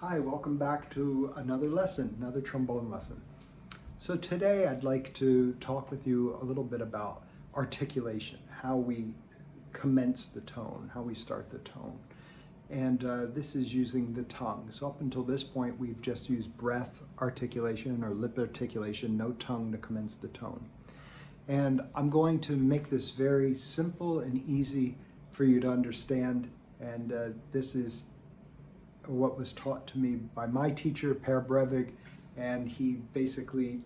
Hi, welcome back to another lesson, another trombone lesson. So today I'd like to talk with you a little bit about articulation, how we commence the tone, how we start the tone. And this is using the tongue. So up until this point, we've just used breath articulation or lip articulation, no tongue to commence the tone. And I'm going to make this very simple and easy for you to understand. And this is what was taught to me by my teacher, Per Brevig, and he basically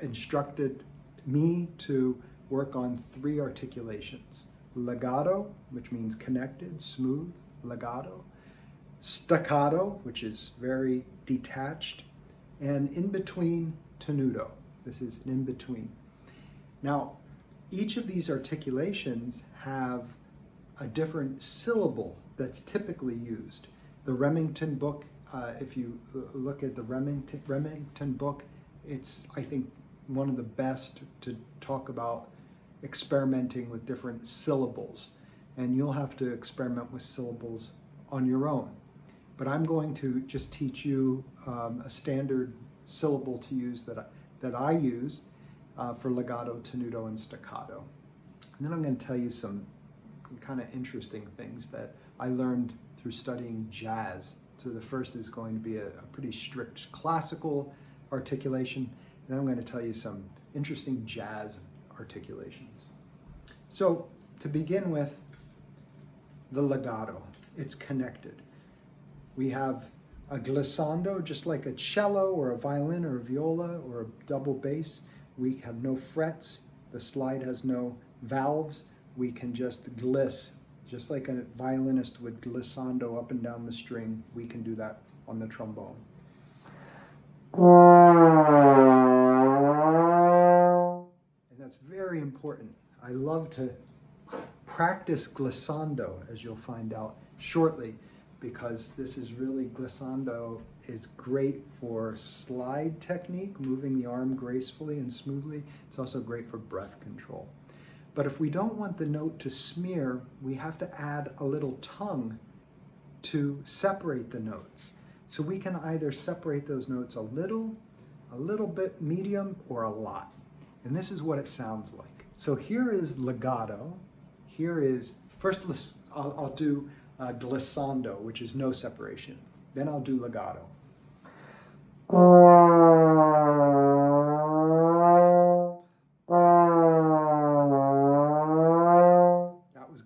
instructed me to work on 3 articulations. Legato, which means connected, smooth, legato. Staccato, which is very detached. And in between, tenuto. This is an in between. Now, each of these articulations have a different syllable that's typically used. The Remington book, if you look at the Remington book, it's, I think, one of the best to talk about experimenting with different syllables. And you'll have to experiment with syllables on your own. But I'm going to just teach you a standard syllable to use that I use for legato, tenuto, and staccato. And then I'm going to tell you some kind of interesting things that I learned through studying jazz. So the first is going to be a pretty strict classical articulation, and then I'm going to tell you some interesting jazz articulations. So to begin with, the legato, it's connected. We have a glissando, just like a cello or a violin or a viola or a double bass. We have no frets, the slide has no valves, we can just gliss. Just like a violinist would glissando up and down the string, we can do that on the trombone. And that's very important. I love to practice glissando, as you'll find out shortly, because this is really, glissando is great for slide technique, moving the arm gracefully and smoothly. It's also great for breath control. But if we don't want the note to smear, we have to add a little tongue to separate the notes. So we can either separate those notes a little bit medium, or a lot. And this is what it sounds like. So here is legato. Here is, first I'll do glissando, which is no separation. Then I'll do legato.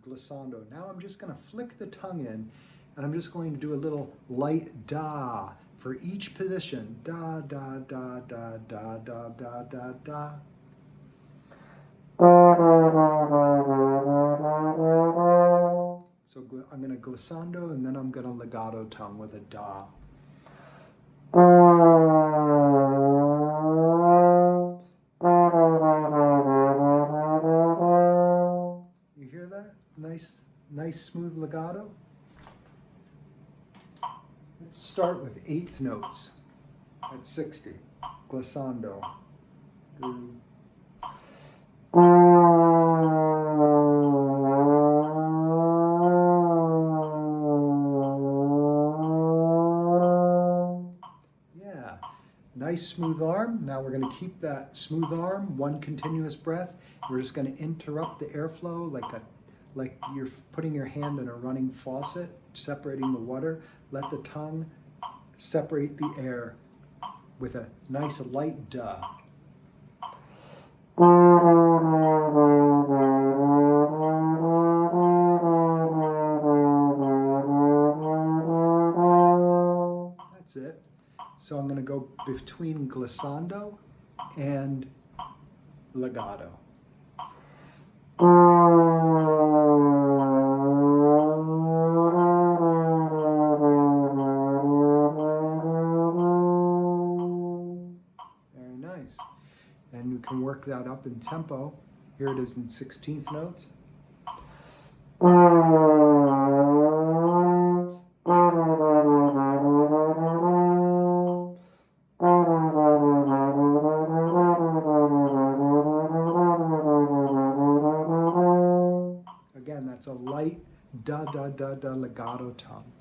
Glissando. Now I'm just going to flick the tongue in, and I'm just going to do a little light da for each position. Da, da, da, da, da, da, da, da, da. So I'm going to glissando, and then I'm going to legato tongue with a da. Nice smooth legato. Let's start with 8th notes at 60. Glissando. Yeah, nice smooth arm. Now we're going to keep that smooth arm, one continuous breath. We're just going to interrupt the airflow like you're putting your hand in a running faucet, separating the water. Let the tongue separate the air with a nice light duh. That's it. So I'm going to go between glissando and legato. And you can work that up in tempo. Here it is in 16th notes. Again, that's a light da da da da legato tongue.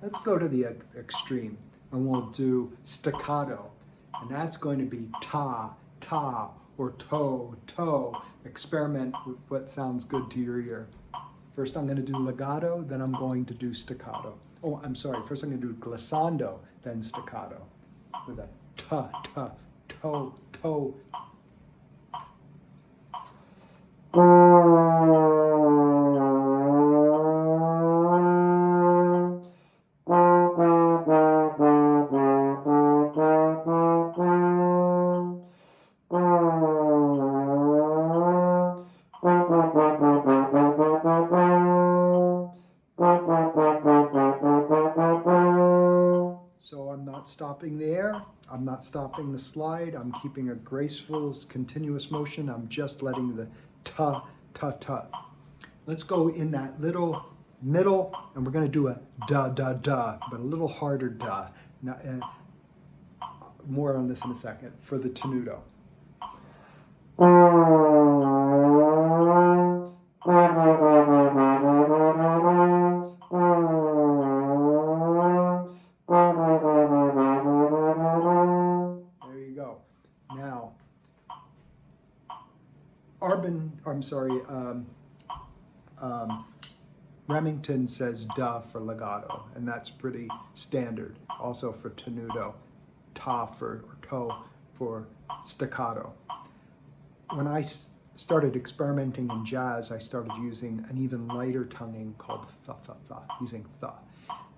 Let's go to the extreme and we'll do staccato. And that's going to be ta, ta, or to, to. Experiment with what sounds good to your ear. First I'm going to do legato, then I'm going to do staccato. Oh, I'm sorry, first I'm going to do glissando, then staccato. With a ta, ta, to, to. So I'm not stopping the air, I'm not stopping the slide, I'm keeping a graceful, continuous motion, I'm just letting the ta, ta, ta. Let's go in that little middle, and we're going to do a da, da, da, but a little harder da. Now, more on this in a second, for the tenuto. There you go. Now, Remington says da for legato, and that's pretty standard. Also for tenuto, ta or to for staccato. When I started experimenting in jazz, I started using an even lighter tonguing called tha, tha, tha, using tha.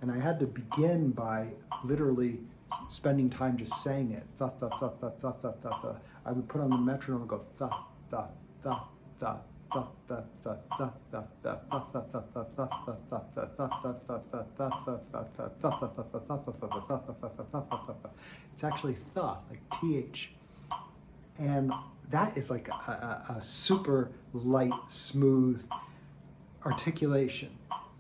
And I had to begin by literally spending time just saying it, tha, tha, tha, tha, tha, tha, tha, tha. I would put on the metronome and go tha, tha, tha, tha. It's actually tha, like th. And that is like a super light, smooth articulation.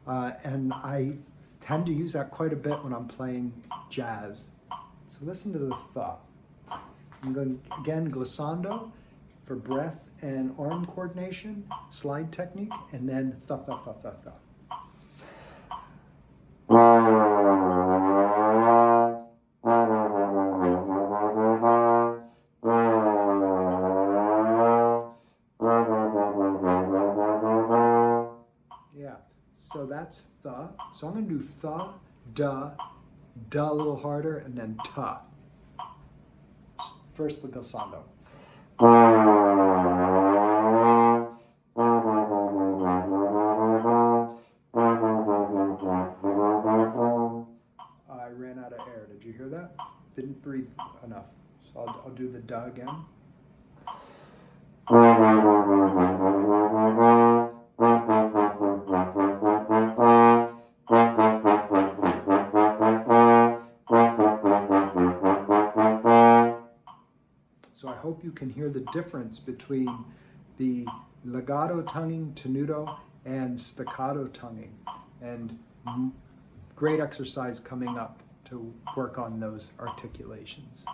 And I tend to use that quite a bit when I'm playing jazz. So listen to the tha. I'm going, again, glissando for breath and arm coordination, slide technique, and then tha, tha, tha, tha, tha. Yeah, so that's tha. So I'm going to do tha, da, da a little harder, and then ta. First the glissando. I ran out of air. Did you hear that? Didn't breathe enough. So I'll do the da again. So I hope you can hear the difference between the legato tonguing, tenuto, and staccato tonguing. And great exercise coming up to work on those articulations.